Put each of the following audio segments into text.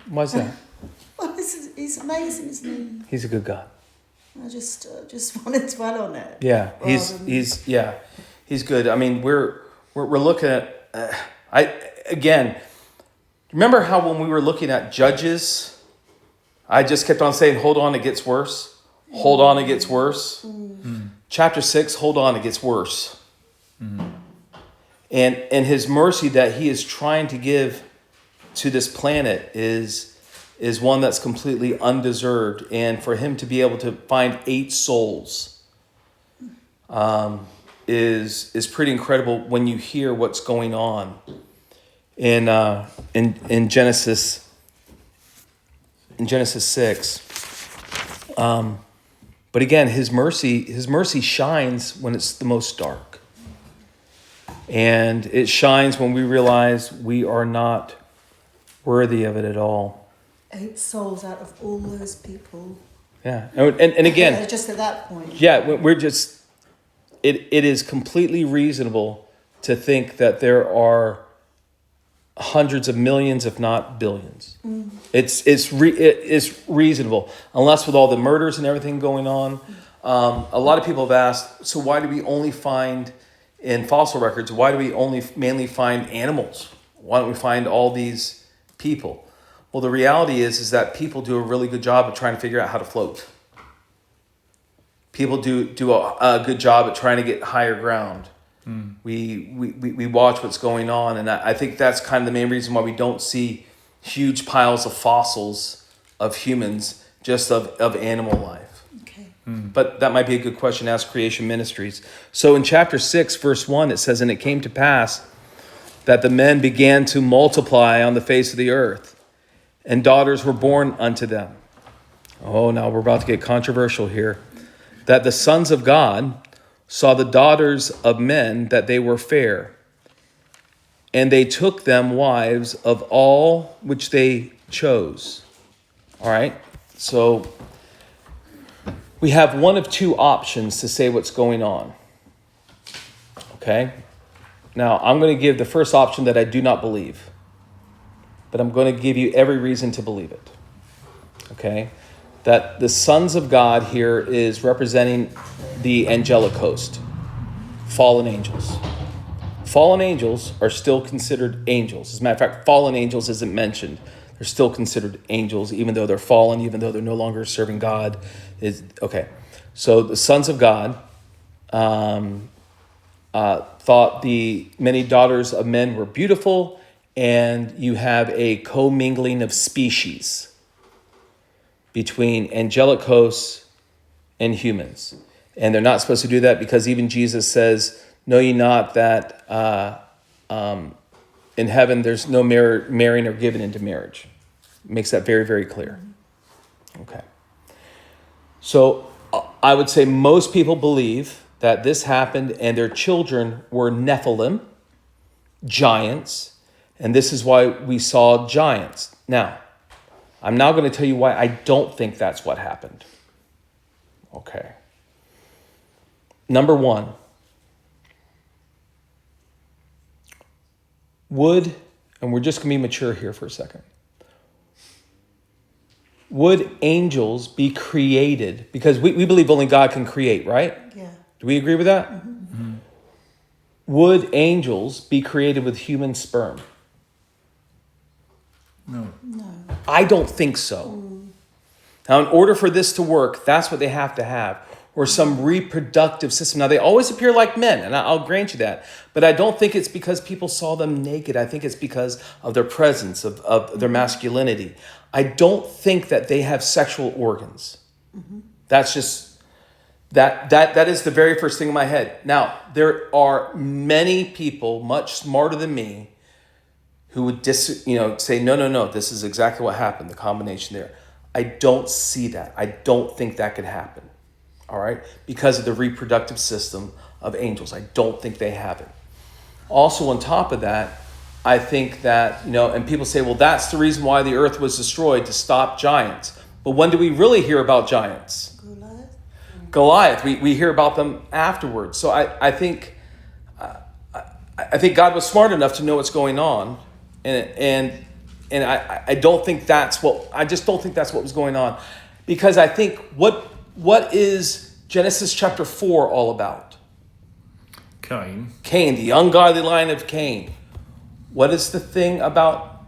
Why's that? Well, he's amazing, isn't he? He's a good God. I just want to dwell on it. Yeah, he's good. I mean, we're looking at remember how when we were looking at Judges, I just kept on saying, hold on, it gets worse. Hold on, it gets worse. Chapter 6, hold on, it gets worse. And his mercy that he is trying to give to this planet is one that's completely undeserved. And for him to be able to find 8 souls is pretty incredible when you hear what's going on in Genesis 6. But again, his mercy shines when it's the most dark. And it shines when we realize we are not worthy of it at all. 8 souls out of all those people. Yeah. And again, just at that point. Yeah, we're just, it is completely reasonable to think that there are hundreds of millions, if not billions. It's reasonable, unless with all the murders and everything going on. A lot of people have asked, so why do we only find in fossil records? Why do we only mainly find animals? Why don't we find all these people? Well, the reality is that people do a really good job of trying to figure out how to float. People do a good job at trying to get higher ground. We watch what's going on, and I think that's kind of the main reason why we don't see huge piles of fossils of humans, just of animal life. Okay. But that might be a good question to ask Creation Ministries. So in chapter 6, verse 1, it says, "And it came to pass that the men began to multiply on the face of the earth, and daughters were born unto them." Oh, now we're about to get controversial here. "That the sons of God saw the daughters of men, that they were fair, and they took them wives of all which they chose." All right, so we have one of two options to say what's going on. Okay, now I'm going to give the first option that I do not believe, but I'm going to give you every reason to believe it. Okay, that the sons of God here is representing the angelic host, fallen angels. Fallen angels are still considered angels. As a matter of fact, fallen angels isn't mentioned. They're still considered angels, even though they're fallen, even though they're no longer serving God. Okay, so the sons of God thought the many daughters of men were beautiful, and you have a commingling of species between angelic hosts and humans. And they're not supposed to do that because even Jesus says, "Know ye not that in heaven there's no marrying or giving into marriage." Makes that very, very clear. Okay. So I would say most people believe that this happened and their children were Nephilim, giants, and this is why we saw giants. Now, I'm now going to tell you why I don't think that's what happened. Okay. Number one, and we're just going to be mature here for a second, would angels be created? Because we believe only God can create, right? Yeah. Do we agree with that? Mm-hmm. Would angels be created with human sperm? No. I don't think so. Now, in order for this to work, that's what they have to have, or some reproductive system. Now, they always appear like men, and I'll grant you that. But I don't think it's because people saw them naked. I think it's because of their presence, of their masculinity. I don't think that they have sexual organs. Mm-hmm. That's just, that is the very first thing in my head. Now, there are many people much smarter than me who would say, no, this is exactly what happened, the combination there. I don't see that. I don't think that could happen. All right? Because of the reproductive system of angels. I don't think they have it. Also, on top of that, I think that, and people say, well, that's the reason why the earth was destroyed, to stop giants. But when do we really hear about giants? Goliath. We hear about them afterwards. So I think God was smart enough to know what's going on. And And I don't think I just don't think that's what was going on. Because I think what is Genesis chapter 4 all about? Cain, the ungodly line of Cain. What is the thing about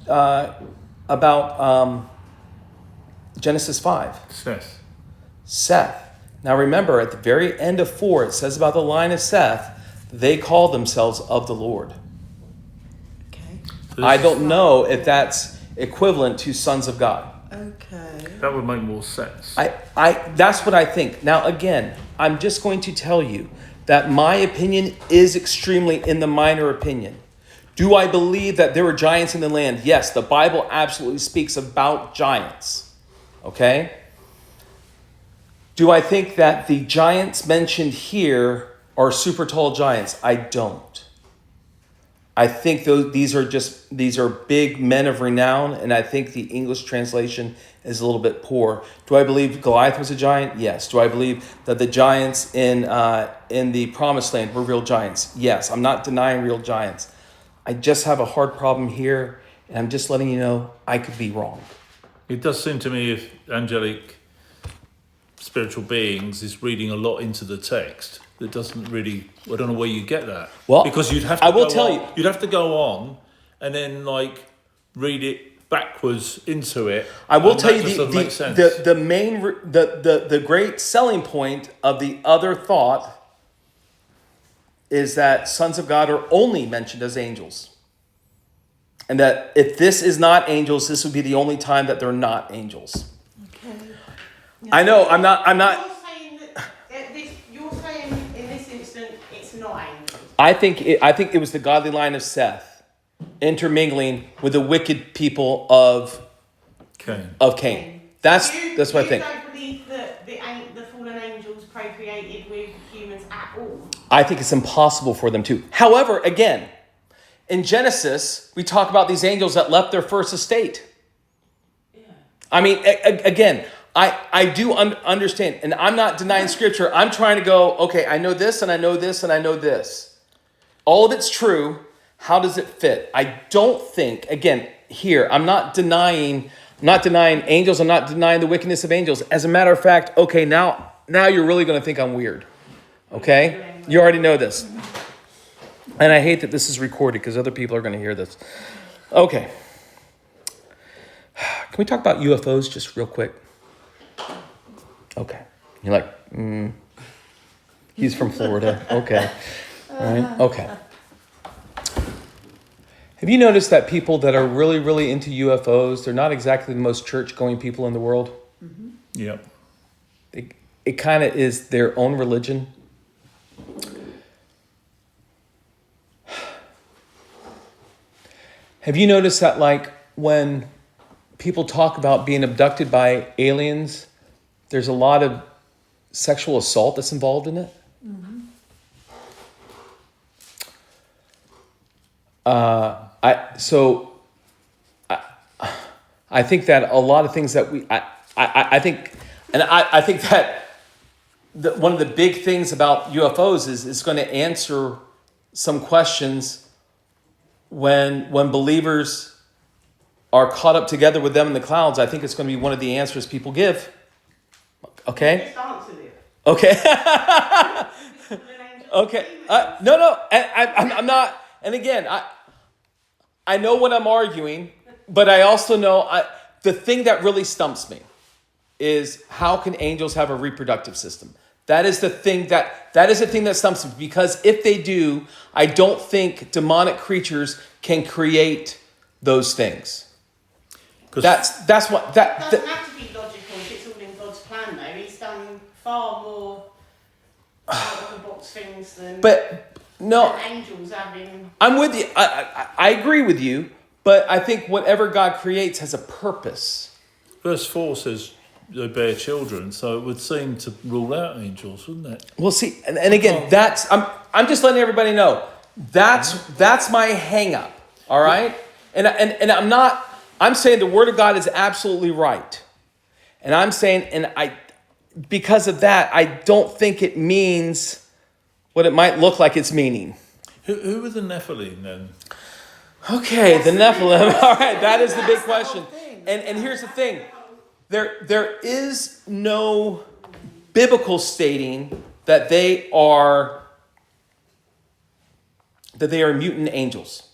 Genesis 5? Seth. Now remember, at the very end of 4, it says about the line of Seth, they call themselves of the Lord. Okay. I don't know if that's equivalent to sons of God. Okay. That would make more sense. That's what I think. Now, again, I'm just going to tell you that my opinion is extremely in the minor opinion. Do I believe that there were giants in the land? Yes, the Bible absolutely speaks about giants. Okay? Do I think that the giants mentioned here are super tall giants? I don't. I think these are big men of renown, and I think the English translation is a little bit poor. Do I believe Goliath was a giant? Yes. Do I believe that the giants in the Promised Land were real giants? Yes. I'm not denying real giants. I just have a hard problem here, and I'm just letting you know I could be wrong. It does seem to me if angelic spiritual beings is reading a lot into the text that doesn't really, I don't know where you get that. Well, because you'd have to you'd have to go on and then like read it backwards into it. I will tell you the main the great selling point of the other thought is that sons of God are only mentioned as angels. And that if this is not angels, this would be the only time that they're not angels. Okay. I know, I'm not. You're saying in this instant it's not angels. I think it was the godly line of Seth intermingling with the wicked people of Cain. That's what I think. You don't believe that the fallen angels procreated with humans at all? I think it's impossible for them to. However, again, in Genesis, we talk about these angels that left their first estate. Yeah. I mean, again, I do understand, and I'm not denying Scripture. I'm trying to go, okay, I know this, and I know this, and I know this. All of it's true. How does it fit? I don't think, again, here, I'm not denying angels. I'm not denying the wickedness of angels. As a matter of fact, okay, now you're really going to think I'm weird. Okay? You already know this. And I hate that this is recorded because other people are going to hear this. Okay. Can we talk about UFOs just real quick? Okay. You're like, he's from Florida. Okay. All right. Okay. Have you noticed that people that are really, really into UFOs, they're not exactly the most church-going people in the world? Mm-hmm. Yep. It kind of is their own religion. Have you noticed that, like, when people talk about being abducted by aliens, there's a lot of sexual assault that's involved in it? Mm-hmm. I think that a lot of things that I think that one of the big things about UFOs is it's going to answer some questions when believers are caught up together with them in the clouds. I think it's going to be one of the answers people give. Okay? Just answered it. Okay. Okay. No. I'm not. And again, I know what I'm arguing, but I also know the thing that really stumps me is how can angels have a reproductive system? That is the thing that stumps me, because if they do, I don't think demonic creatures can create those things. That's what that It doesn't have to be logical if it's all in God's plan, though. He's done far more out of the box things than angels having. I'm with you. I agree with you, but I think whatever God creates has a purpose. Verse 4 says they bear children, so it would seem to rule out angels, wouldn't it? Well, see, and again, I'm just letting everybody know that's my hang up. All right, and I'm saying the Word of God is absolutely right, and I'm saying, because of that, I don't think it means what it might look like it's meaning. Who were the Nephilim then? Okay, the Nephilim. All right, that is the big That's the whole question. thing. And here's the thing. There is no biblical stating that they are mutant angels.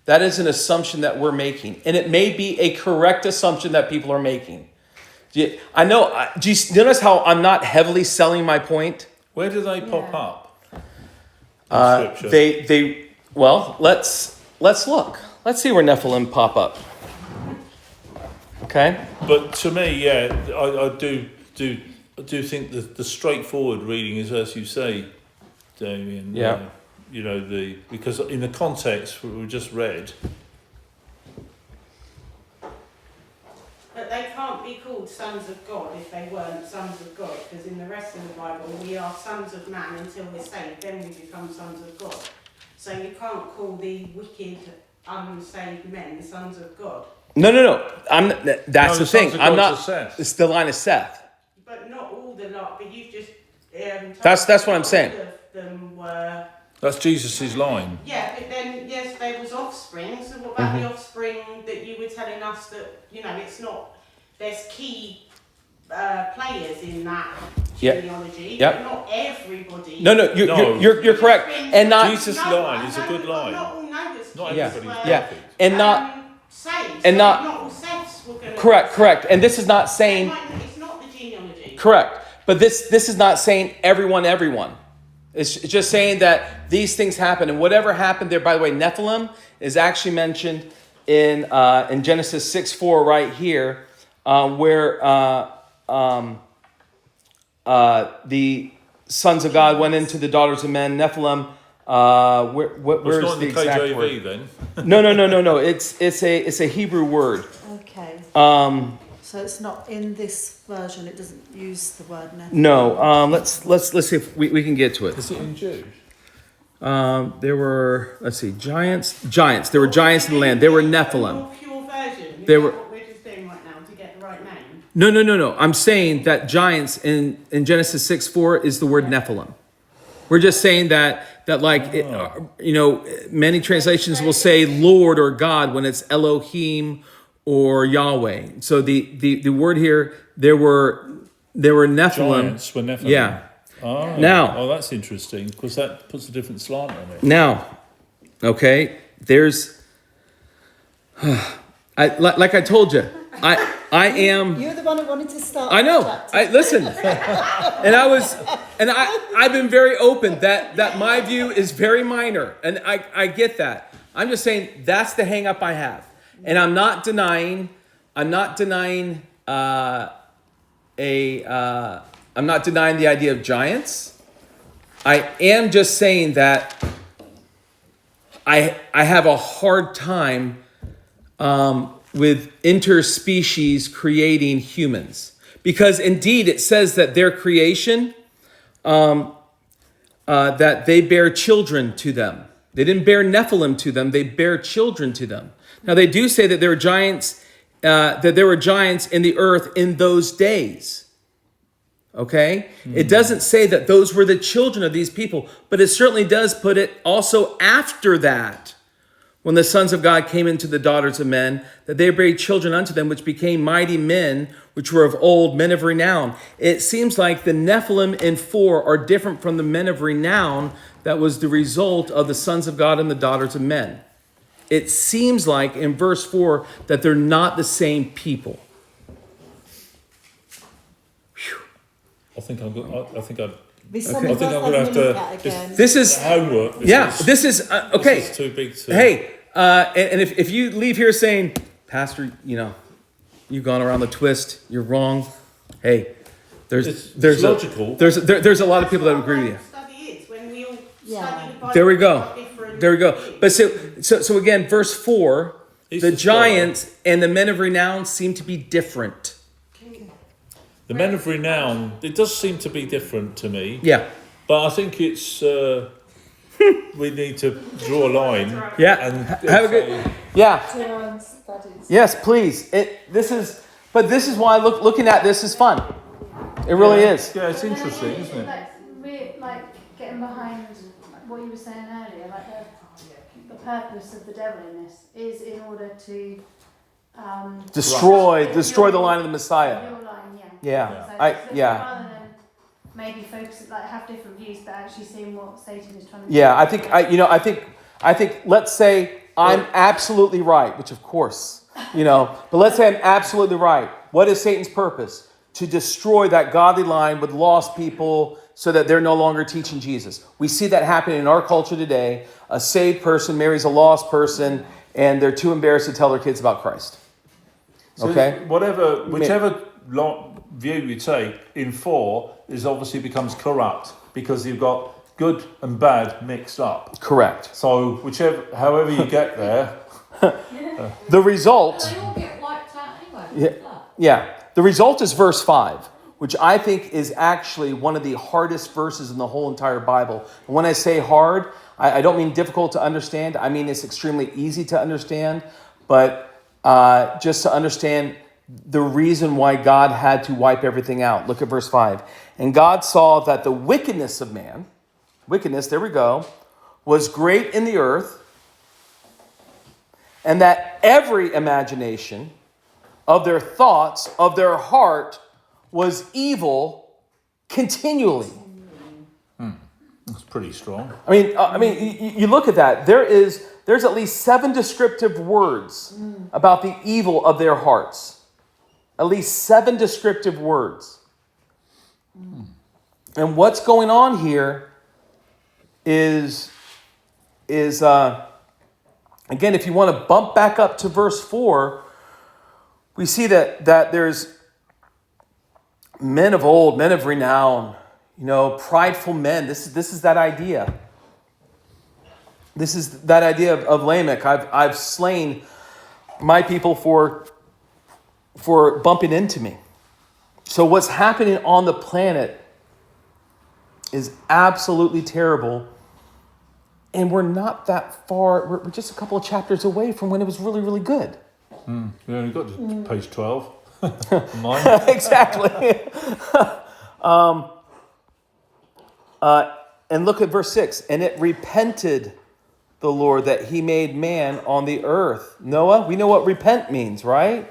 That is an assumption that we're making. And it may be a correct assumption that people are making. I know, do you notice how I'm not heavily selling my point? Where do they pop Yeah. up? In Scripture? Well, let's look. Let's see where Nephilim pop up. Okay? But to me, yeah, I do think that the straightforward reading is as you say, Damien. Yeah. Because in the context we just read, But they can't be called sons of God if they weren't sons of God, because in the rest of the Bible we are sons of man until we're saved, then we become sons of God. So you can't call the wicked, unsaved men sons of God. No. That's the thing. sons of I'm God not. to Seth. It's the line of Seth. But not all the lot, but you've just... That's what I'm saying. All of them were... that's Jesus' line. Yeah, but then, yes, there was offspring. So what about the offspring that you were telling us that, it's not... There's key players in that Yep. genealogy, Yep. but not everybody. No, you're correct. And not Jesus' line is a good line. Not all Noah's Not kids everybody's were, yeah, and not saved. and So not- all Seths were going to... correct. And this is not saying It's not the genealogy. correct. But this is not saying everyone. It's just saying that these things happen, and whatever happened there. By the way, Nephilim is actually mentioned in Genesis 6:4 right here, where the sons of God went into the daughters of men. Nephilim. Where It's is not the in the exact KJV word? then. No. It's a Hebrew word. Okay. So it's not in this version. It doesn't use the word Nephilim. No. Let's see if we can get to it. Is it in Jude? There were, giants. There were giants in the land. There were Nephilim. More pure version. There Is were- that what we're just doing right now to get the right name? No. I'm saying that giants in Genesis 6:4 is the word Nephilim. We're just saying that many translations will say Lord or God when it's Elohim or Yahweh. So the word here, there were Nephilim. Giants were Nephilim. Yeah. Oh, that's interesting because that puts a different slant on it. Now, okay, there's, like I told you, I am. You're the one who wanted to start. I know. the chapter. Listen, I've been very open that my view is very minor, and I get that. I'm just saying that's the hang up I have, and I'm not denying the idea of giants. I am just saying that I have a hard time with interspecies creating humans, because indeed it says that their creation, that they bear children to them. They didn't bear Nephilim to them; they bear children to them. Now they do say that there were giants, in the earth in those days. Okay, It doesn't say that those were the children of these people, but it certainly does put it also after that. When the sons of God came into the daughters of men, that they bare children unto them, which became mighty men, which were of old, men of renown. It seems like the Nephilim in 4 are different from the men of renown that was the result of the sons of God and the daughters of men. It seems like in verse 4 that they're not the same people. I think I'm going Be I something think I'm worth going to having have a look to. at again. This is, Homework. this is okay. This is too big to. Hey, and if you leave here saying, Pastor, you've gone around the twist, you're wrong. Hey, there's logical. There's a lot of people that agree with you. Study is when we all Yeah. study the Bible. There we go. different There we go. views. But so again, verse 4, He's the the scholar. giants and the men of renown seem to be different. The men of renown. It does seem to be different to me. Yeah. But I think it's. We need to draw a line. Yeah. And Have a good. Yeah. Studies. Yes, please. This is why looking at this is fun. It really is. Yeah, it's interesting, isn't it? Like getting behind what you were saying earlier, like the purpose of the devil in this is in order to Destroy the line of the Messiah. your line, Yeah. So Yeah. rather than maybe focus, like have different views, but actually seeing what Satan is trying to do. Yeah, I think let's say I'm absolutely right, which of course, but let's say I'm absolutely right. What is Satan's purpose? To destroy that godly line with lost people so that they're no longer teaching Jesus. We see that happening in our culture today. A saved person marries a lost person and they're too embarrassed to tell their kids about Christ. So Okay? whichever view you take, in 4 is obviously becomes corrupt because you've got good and bad mixed up. Correct. So however you get there, The result... They all get wiped out anyway. Yeah. The result is verse 5, which I think is actually one of the hardest verses in the whole entire Bible. And when I say hard, I don't mean difficult to understand. I mean it's extremely easy to understand. But just to understand the reason why God had to wipe everything out. Look at verse 5. And God saw that the wickedness of man, there we go, was great in the earth, and that every imagination of their thoughts, of their heart, was evil continually. that's pretty strong. I mean, you look at that. There's at least 7 descriptive words about the evil of their hearts. At least 7 descriptive words. And what's going on here is again, if you want to bump back up to verse 4, we see that there's men of old, men of renown, prideful men. This is that idea. This is that idea of Lamech. I've slain my people for bumping into me. So what's happening on the planet is absolutely terrible. And we're not that far. We're just a couple of chapters away from when it was really, really good. We only got to page 12. Mine. Exactly. And look at verse 6. And it repented the Lord that he made man on the earth. Noah, we know what repent means, right?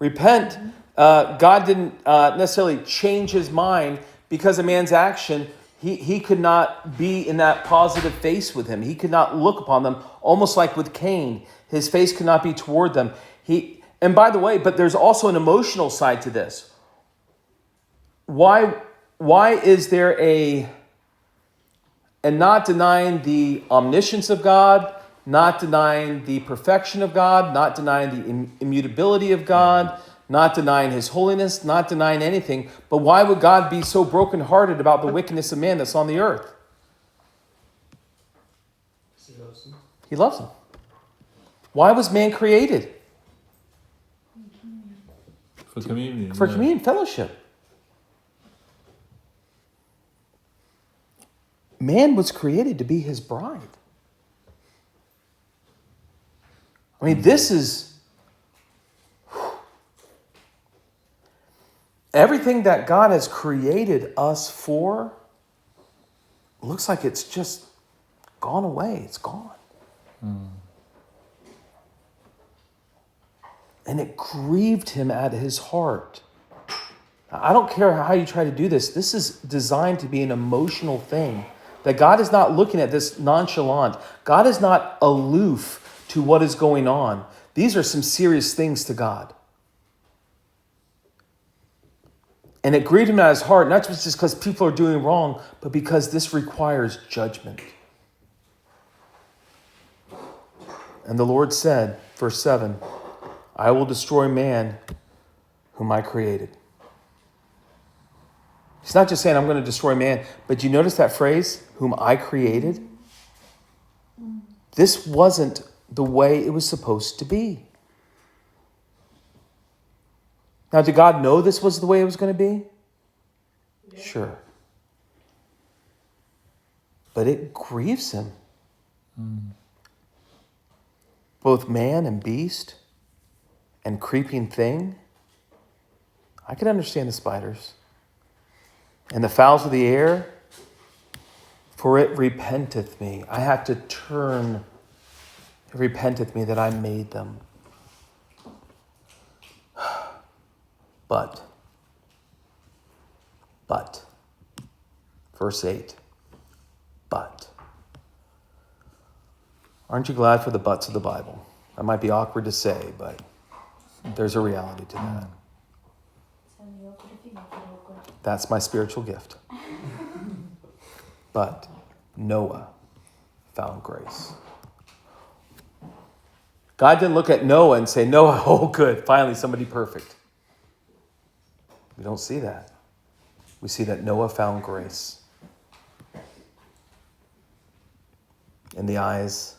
Repent. God didn't necessarily change his mind because of man's action. He could not be in that positive face with him. He could not look upon them, almost like with Cain. His face could not be toward them. And by the way, but there's also an emotional side to this. Why is there and not denying the omniscience of God, not denying the perfection of God, not denying the immutability of God, not denying his holiness, not denying anything. But why would God be so brokenhearted about the wickedness of man that's on the earth? He loves him. Why was man created? For communion. For communion, fellowship. Man was created to be his bride. I mean, this is everything that God has created us for. Looks like it's just gone away. It's gone. And it grieved him at his heart. I don't care how you try to do this. This is designed to be an emotional thing. That God is not looking at this nonchalant. God is not aloof to what is going on. These are some serious things to God. And it grieved him at his heart, not just because people are doing wrong, but because this requires judgment. And the Lord said, verse 7, I will destroy man whom I created. He's not just saying I'm going to destroy man, but you notice that phrase, whom I created? This wasn't the way it was supposed to be. Now, did God know this was the way it was going to be? Yeah. Sure. But it grieves him. Both man and beast and creeping thing. I can understand the spiders. And the fowls of the air, for it repenteth me. I have to turn It repenteth me that I made them. But, verse 8, but. Aren't you glad for the buts of the Bible? That might be awkward to say, but there's a reality to that. It's only awkward if you make it awkward. That's my spiritual gift. But Noah found grace. God didn't look at Noah and say, Noah, oh good, finally somebody perfect. We don't see that. We see that Noah found grace in the eyes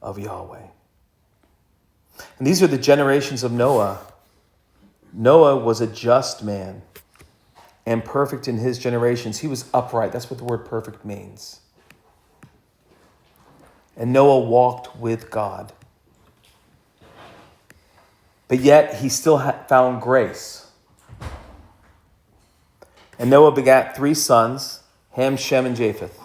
of Yahweh. And these are the generations of Noah. Noah was a just man and perfect in his generations. He was upright. That's what the word perfect means. And Noah walked with God. But yet he still found grace. And Noah begat 3 sons, Ham, Shem, and Japheth.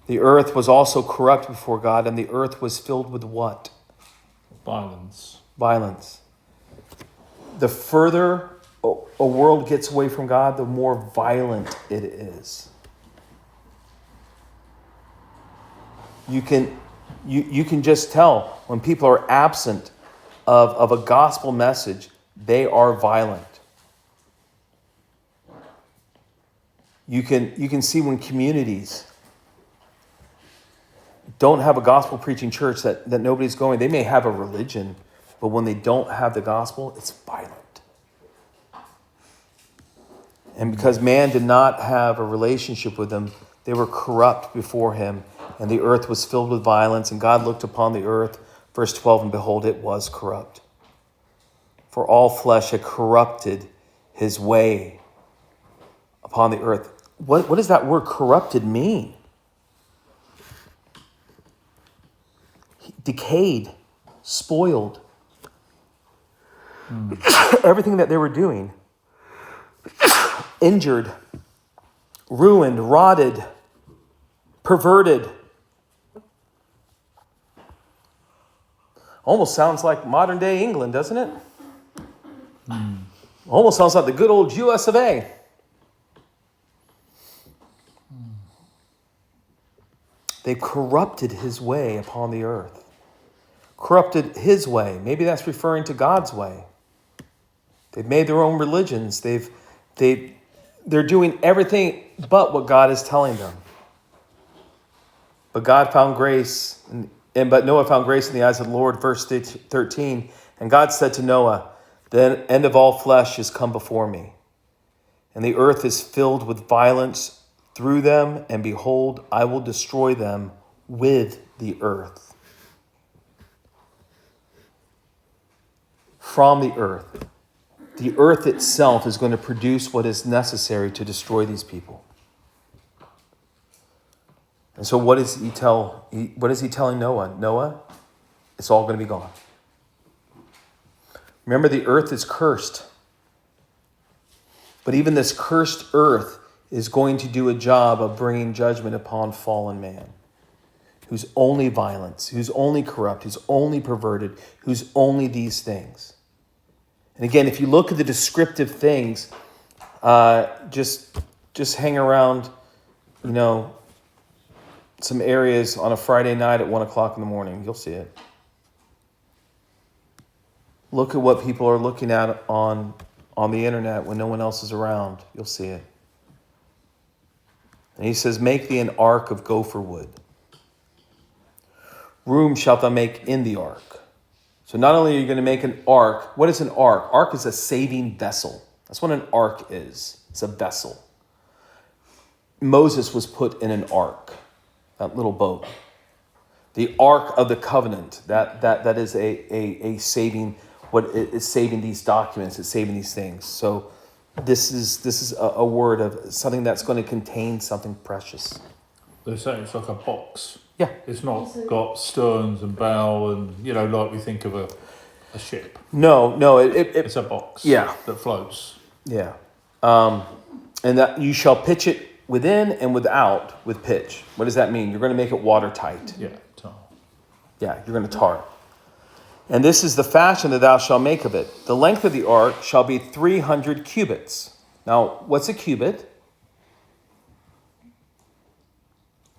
The earth was also corrupt before God, and the earth was filled with what? Violence. Violence. The further a world gets away from God, the more violent it is. You can just tell when people are absent of a gospel message, they are violent. You can see when communities don't have a gospel preaching church that nobody's going. They may have a religion, but when they don't have the gospel, it's violent. And because man did not have a relationship with them, they were corrupt before him, and the earth was filled with violence, and God looked upon the earth, verse 12, and behold, it was corrupt. For all flesh had corrupted his way upon the earth. What does that word corrupted mean? Decayed, spoiled. Everything that they were doing. Injured, ruined, rotted, perverted. Almost sounds like modern day England, doesn't it? Almost sounds like the good old US of A. They corrupted his way upon the earth. Corrupted his way. Maybe that's referring to God's way. They've made their own religions. They're doing everything but what God is telling them. But God found grace, but Noah found grace in the eyes of the Lord, verse 13. And God said to Noah, the end of all flesh is come before me, and the earth is filled with violence through them, and behold, I will destroy them with the earth. From the earth itself is going to produce what is necessary to destroy these people. And so what is he telling Noah? Noah, it's all going to be gone. Remember, the earth is cursed. But even this cursed earth is going to do a job of bringing judgment upon fallen man, who's only violence, who's only corrupt, who's only perverted, who's only these things. And again, if you look at the descriptive things, just hang around, some areas on a Friday night at 1 o'clock in the morning. You'll see it. Look at what people are looking at on the internet when no one else is around. You'll see it. And he says, make thee an ark of gopher wood. Room shalt thou make in the ark. So not only are you going to make an ark, what is an ark? Ark is a saving vessel. That's what an ark is. It's a vessel. Moses was put in an ark, that little boat. The ark of the covenant, that is a saving, what is saving these documents, it's saving these things. So this is a word of something that's going to contain something precious. They say it's like a box. Yeah. It's not got sterns and bow and, like we think of a ship. No, it's a box. Yeah. That floats. Yeah. And that you shall pitch it within and without with pitch. What does that mean? You're going to make it watertight. Yeah. Tar. Yeah, you're going to tar it. And this is the fashion that thou shalt make of it. The length of the ark shall be 300 cubits. Now, what's a cubit?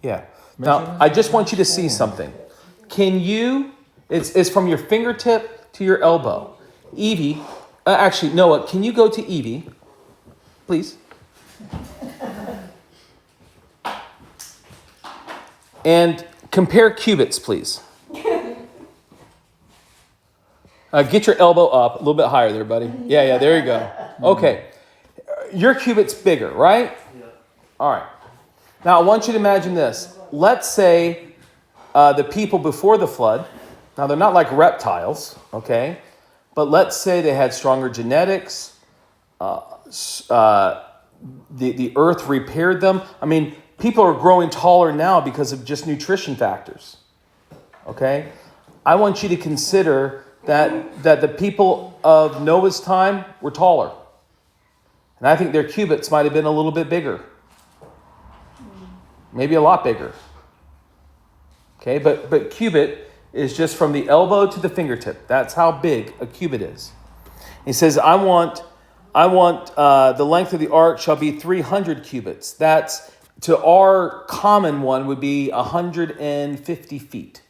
Yeah. Now, I just want you to see something. Can you, it's from your fingertip to your elbow. Evie, actually, Noah, can you go to Evie, please? And compare cubits, please. Get your elbow up a little bit higher there, buddy. Yeah, there you go. Okay. Your cubit's bigger, right? Yeah. All right. Now, I want you to imagine this. Let's say the people before the flood, now they're not like reptiles, okay? But let's say they had stronger genetics. The earth repaired them. I mean, people are growing taller now because of just nutrition factors, okay? I want you to consider that the people of Noah's time were taller. And I think their cubits might have been a little bit bigger. Maybe a lot bigger. Okay, but cubit is just from the elbow to the fingertip. That's how big a cubit is. He says, I want the length of the ark shall be 300 cubits. That's, to our common one, would be 150 feet.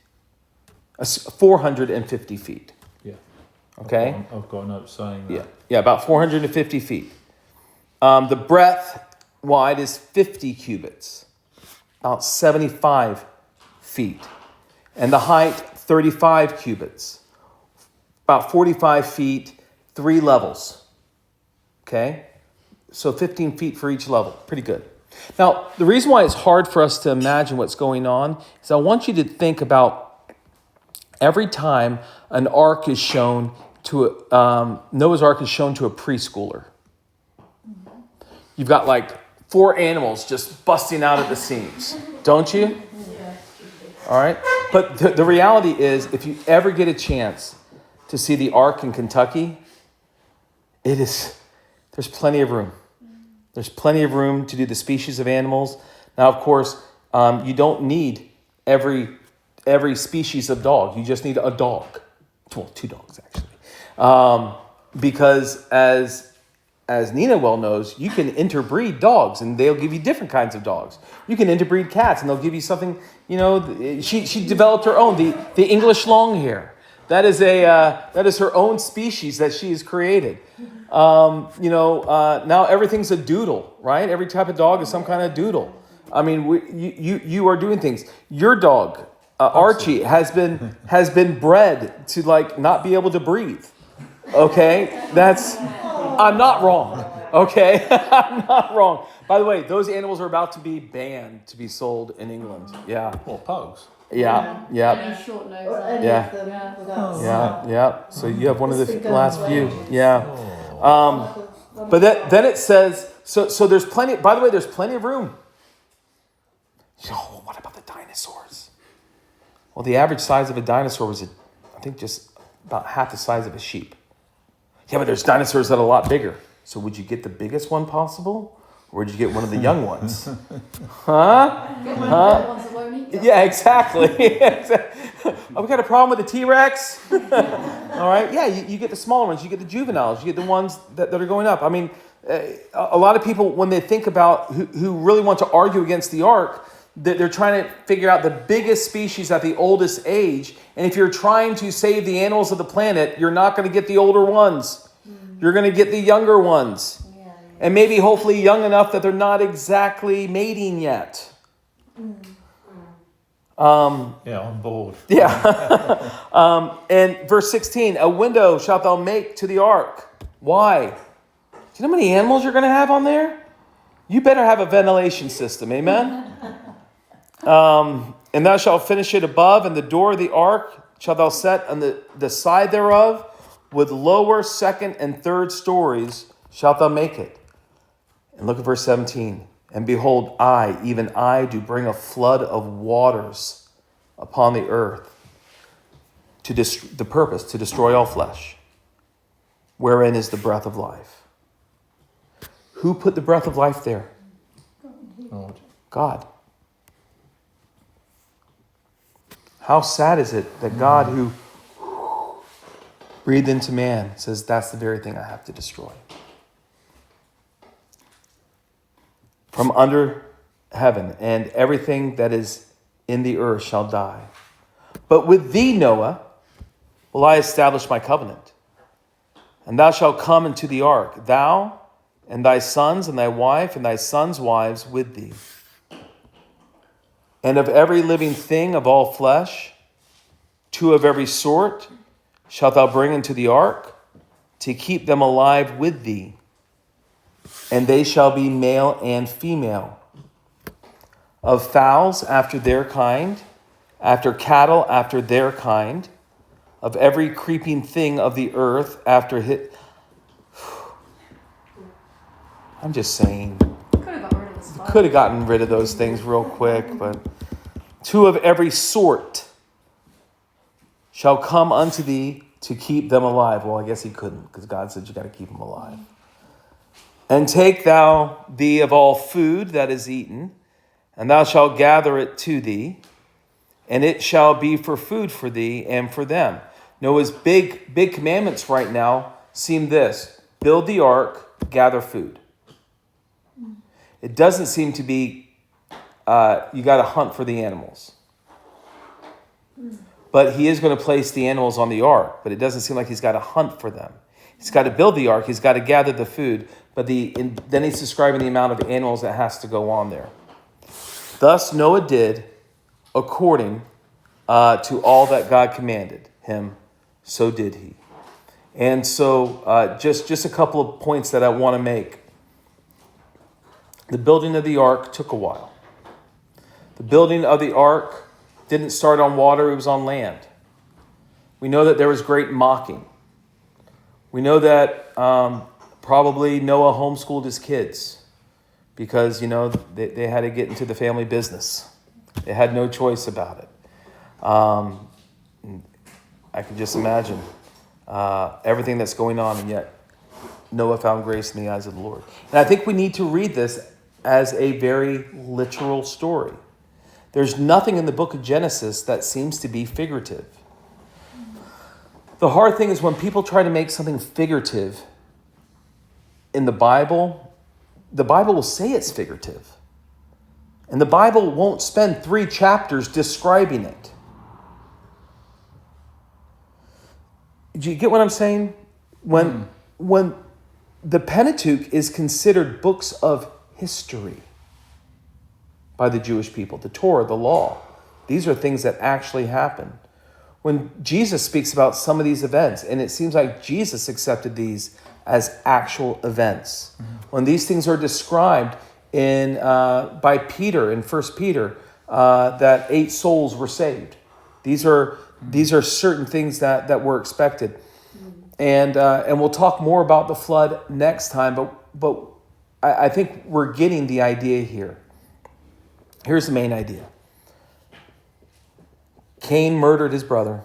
450 feet. Yeah. Okay? I've got a note saying that. Yeah, about 450 feet. The breadth wide is 50 cubits, about 75 feet. And the height, 35 cubits, about 45 feet, 3 levels. Okay? So 15 feet for each level. Pretty good. Now, the reason why it's hard for us to imagine what's going on is I want you to think about every time an ark is shown to Noah's Ark is shown to a preschooler. You've got like 4 animals just busting out at the seams, don't you? All right. But the reality is, if you ever get a chance to see the Ark in Kentucky, there's plenty of room. There's plenty of room to do the species of animals. Now, of course, you don't need every species of dog. You just need a dog. Well, 2 dogs, actually. Because as Nina well knows, you can interbreed dogs and they'll give you different kinds of dogs. You can interbreed cats and they'll give you something, she developed her own, the English long hair. That is her own species that she has created. Now everything's a doodle, right? Every type of dog is some kind of doodle. I mean, you are doing things. Your dog, Archie, has been bred to like not be able to breathe. Okay, I'm not wrong. Okay, I'm not wrong. By the way, those animals are about to be banned to be sold in England. Yeah. What, pugs? Yeah. Any short nose. Yeah. Yeah. So you have one of the last few. Yeah. But then it says, so there's plenty, by the way, there's plenty of room. Oh, what about the dinosaurs? Well, the average size of a dinosaur was, I think, just about half the size of a sheep. Yeah, but there's dinosaurs that are a lot bigger. So would you get the biggest one possible? Or would you get one of the young ones? Huh? Get one of the ones that won't eat them. Yeah, exactly. Oh, we got a problem with the T-Rex? All right. Yeah, you get the smaller ones. You get the juveniles. You get the ones that are going up. I mean, a lot of people, when they think about who really want to argue against the ark, they're trying to figure out the biggest species at the oldest age. And if you're trying to save the animals of the planet, you're not going to get the older ones. You're going to get the younger ones. And maybe hopefully young enough that they're not exactly mating yet. I'm bored. Yeah. And verse 16, a window shalt thou make to the ark. Why? Do you know how many animals you're going to have on there? You better have a ventilation system. Amen? And thou shalt finish it above, and the door of the ark shalt thou set on the side thereof, with lower, second, and third stories shalt thou make it. And look at verse 17. And behold, I, even I, do bring a flood of waters upon the earth, to the purpose, to destroy all flesh, wherein is the breath of life. Who put the breath of life there? God. God. How sad is it that God, who breathed into man, says that's the very thing I have to destroy? From under heaven, and everything that is in the earth shall die. But with thee, Noah, will I establish my covenant. And thou shalt come into the ark, thou and thy sons and thy wife and thy sons' wives with thee. And of every living thing of all flesh, 2 of every sort shalt thou bring into the ark, to keep them alive with thee. And they shall be male and female. Of fowls after their kind, after cattle after their kind, of every creeping thing of the earth after his... I'm just saying, Could have got rid of this. could have gotten rid of those things real quick, but 2 of every sort shall come unto thee to keep them alive. Well, I guess he couldn't, because God said you got to keep them alive. And take thou thee of all food that is eaten, and thou shalt gather it to thee, and it shall be for food for thee and for them. Noah's big commandments right now seem this: build the ark, gather food. It doesn't seem to be you got to hunt for the animals. But he is going to place the animals on the ark, but it doesn't seem like he's got to hunt for them. He's got to build the ark, he's got to gather the food, but then he's describing the amount of animals that has to go on there. Thus Noah did according to all that God commanded him, so did he. And so just a couple of points that I want to make. The building of the ark took a while. The building of the ark didn't start on water, it was on land. We know that there was great mocking. We know that probably Noah homeschooled his kids because, they had to get into the family business. They had no choice about it. I can just imagine everything that's going on, and yet Noah found grace in the eyes of the Lord. And I think we need to read this as a very literal story. There's nothing in the book of Genesis that seems to be figurative. The hard thing is when people try to make something figurative in the Bible will say it's figurative. And the Bible won't spend 3 chapters describing it. Do you get what I'm saying? When the Pentateuch is considered books of history by the Jewish people, the Torah, the law, these are things that actually happened. When Jesus speaks about some of these events, and it seems like Jesus accepted these as actual events. When these things are described by Peter in 1 Peter, that 8 souls were saved. These are certain things that were expected. And we'll talk more about the flood next time, but I think we're getting the idea here. Here's the main idea. Cain murdered his brother.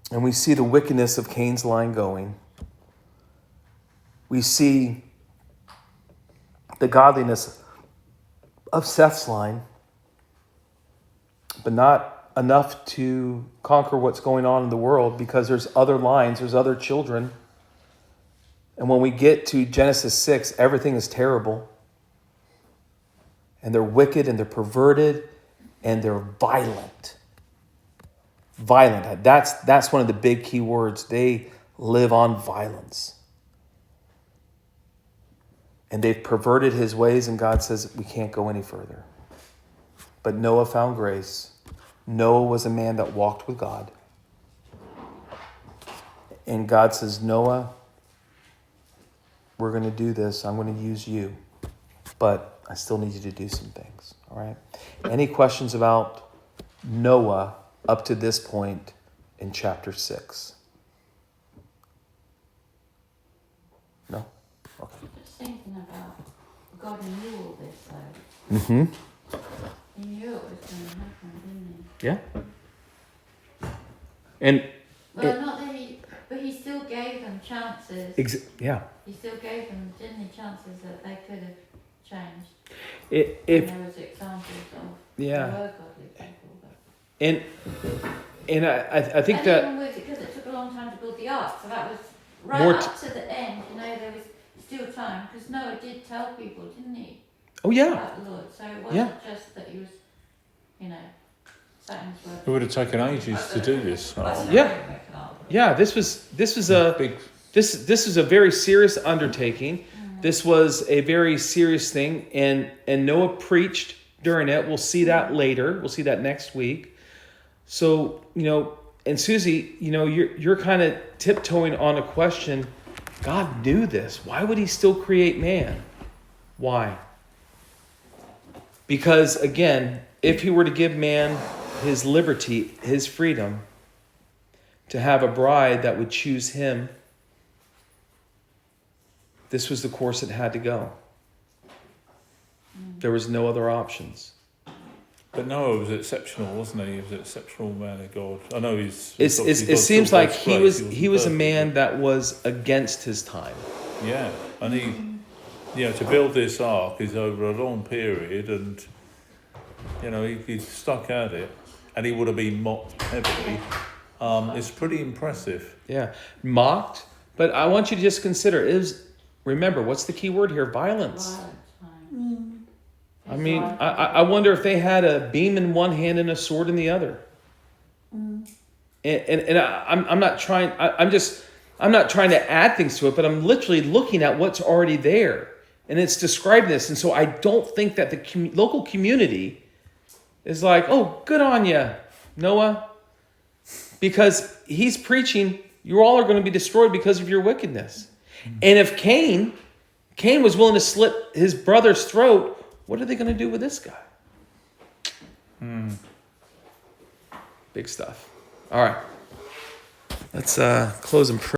And we see the wickedness of Cain's line going. We see the godliness of Seth's line, but not enough to conquer what's going on in the world, because there's other lines, there's other children. And when we get to Genesis 6, everything is terrible. And they're wicked and they're perverted and they're violent. Violent. That's one of the big key words. They live on violence. And they've perverted his ways, and God says we can't go any further. But Noah found grace. Noah was a man that walked with God. And God says, Noah, we're going to do this. I'm going to use you. But I still need you to do some things. All right? Any questions about Noah up to this point in chapter 6? No? Okay. Just thinking about God knew all this though. Mm-hmm. He knew it was going to happen, didn't Yeah. And he? Well, not that but he still gave them chances. yeah. He still gave them, didn't he, chances that they could have changed. If And there was examples of yeah, there were godly people. But and I think and that even with it, because it took a long time to build the ark, so that was right More up to the end. You know, there was still time because Noah did tell people, didn't he, oh yeah, about the Lord. So it wasn't just that he was, you know, sat in his word. It would have taken ages to do this. yeah. This was a Big. this is a very serious undertaking. This was a very serious thing, and Noah preached during it. We'll see that later. We'll see that next week. So, and Susie, you're kind of tiptoeing on a question. God knew this. Why would he still create man? Why? Because again, if he were to give man his liberty, his freedom, to have a bride that would choose him, this was the course it had to go. There was no other options. But Noah was exceptional, wasn't he? He was an exceptional man of God. I know It seems like he was a man that was against his time. Yeah, and he, to build this ark is over a long period, and he stuck at it, and he would have been mocked heavily. It's pretty impressive. Yeah, mocked. But I want you to just consider remember, what's the key word here? Violence. I mean, I wonder if they had a beam in one hand and a sword in the other. And I'm not trying. I'm not trying to add things to it, but I'm literally looking at what's already there, and it's describing this. And so I don't think that the local community is like, "Oh, good on you, Noah," because he's preaching, "You all are going to be destroyed because of your wickedness." And if Cain was willing to slit his brother's throat, what are they going to do with this guy? Big stuff. All right. Let's close in prayer.